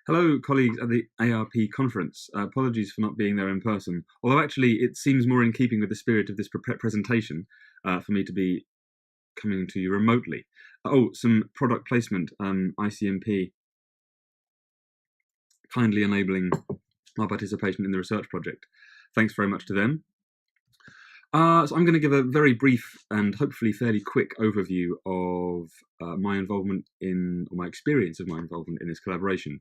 Hello, colleagues at the ARP conference. Apologies for not being there in person, although actually it seems more in keeping with the spirit of this presentation for me to be coming to you remotely. Some product placement, ICMP kindly enabling my participation in the research project. Thanks very much to them. So I'm going to give a very brief and hopefully fairly quick overview of my involvement in, or my experience of my involvement in this collaboration.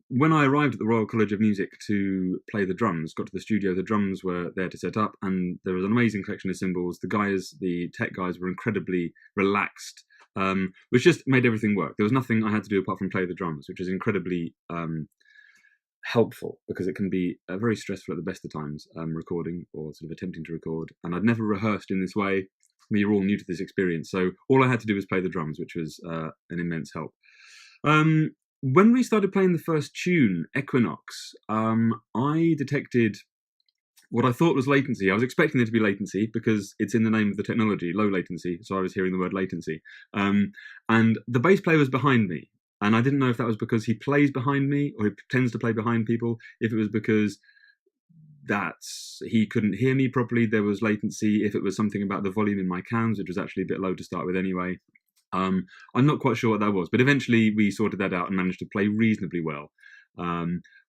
When I arrived at the Royal College of Music to play the drums, got to the studio, the drums were there to set up, and there was an amazing collection of cymbals. The tech guys were incredibly relaxed, which just made everything work. There was nothing I had to do apart from play the drums, which is incredibly helpful because it can be very stressful at the best of times, recording or sort of attempting to record. And I'd never rehearsed in this way. We were all new to this experience, so all I had to do was play the drums, which was an immense help. When we started playing the first tune, Equinox, I detected what I thought was latency. I was expecting there to be latency because it's in the name of the technology, low latency, so I was hearing the word latency. And the bass player was behind me, and I didn't know if that was because he plays behind me or he pretends to play behind people, if it was because he couldn't hear me properly, there was latency, if it was something about the volume in my cans, which was actually a bit low to start with anyway. I'm not quite sure what that was, but eventually we sorted that out and managed to play reasonably well.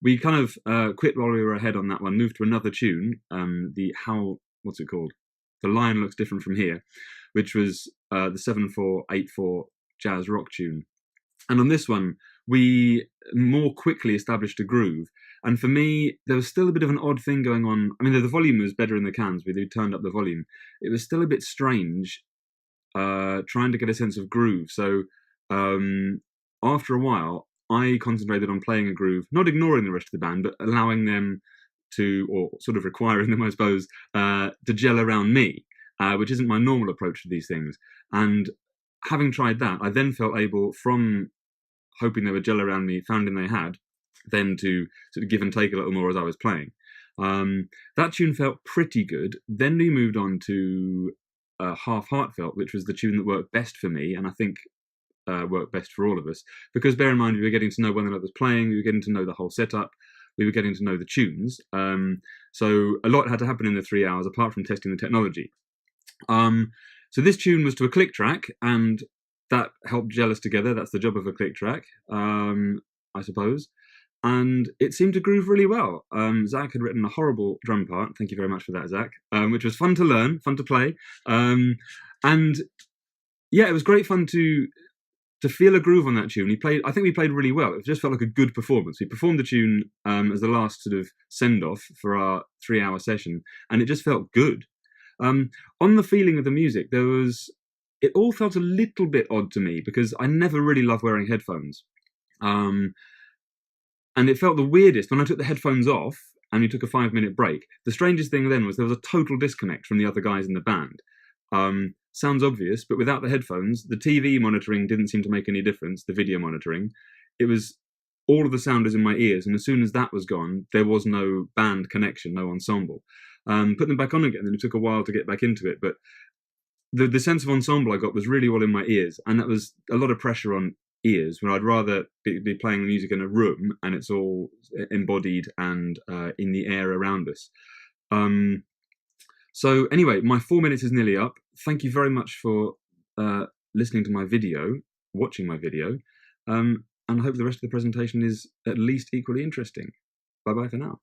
We kind of quit while we were ahead on that one, moved to another tune, what's it called? The Lion Looks Different From Here, which was the 7/4/8/4 jazz rock tune. And on this one, we more quickly established a groove. And for me, there was still a bit of an odd thing going on. I mean, the volume was better in the cans. We turned up the volume. It was still a bit strange trying to get a sense of groove. So after a while, I concentrated on playing a groove, not ignoring the rest of the band, but allowing them to, or sort of requiring them, I suppose, to gel around me, which isn't my normal approach to these things. And having tried that, I then felt able, from hoping they would gel around me, finding they had, then to sort of give and take a little more as I was playing. That tune felt pretty good. Then we moved on to Half Heartfelt, which was the tune that worked best for me, and I think worked best for all of us, because bear in mind, we were getting to know one another's playing, we were getting to know the whole setup, we were getting to know the tunes, so a lot had to happen in the 3 hours apart from testing the technology. So this tune was to a click track, and that helped gel us together. That's the job of a click track, I suppose. And it seemed to groove really well. Zach had written a horrible drum part. Thank you very much for that, Zach. Which was fun to learn, fun to play. And yeah, it was great fun to feel a groove on that tune. I think we played really well. It just felt like a good performance. We performed the tune as the last sort of send-off for our 3-hour session, and it just felt good. On the feeling of the music, it all felt a little bit odd to me because I never really loved wearing headphones. And it felt the weirdest when I took the headphones off and we took a 5-minute break. The strangest thing then was there was a total disconnect from the other guys in the band. Sounds obvious, but without the headphones, the TV monitoring didn't seem to make any difference, the video monitoring. It was all of the sound was in my ears, and as soon as that was gone, there was no band connection, no ensemble. Put them back on again, and it took a while to get back into it, but the sense of ensemble I got was really all in my ears, and that was a lot of pressure on ears when I'd rather be playing the music in a room and it's all embodied and in the air around us. So anyway, my 4 minutes is nearly up. Thank you very much for listening to my video, watching my video, and I hope the rest of the presentation is at least equally interesting. Bye bye for now.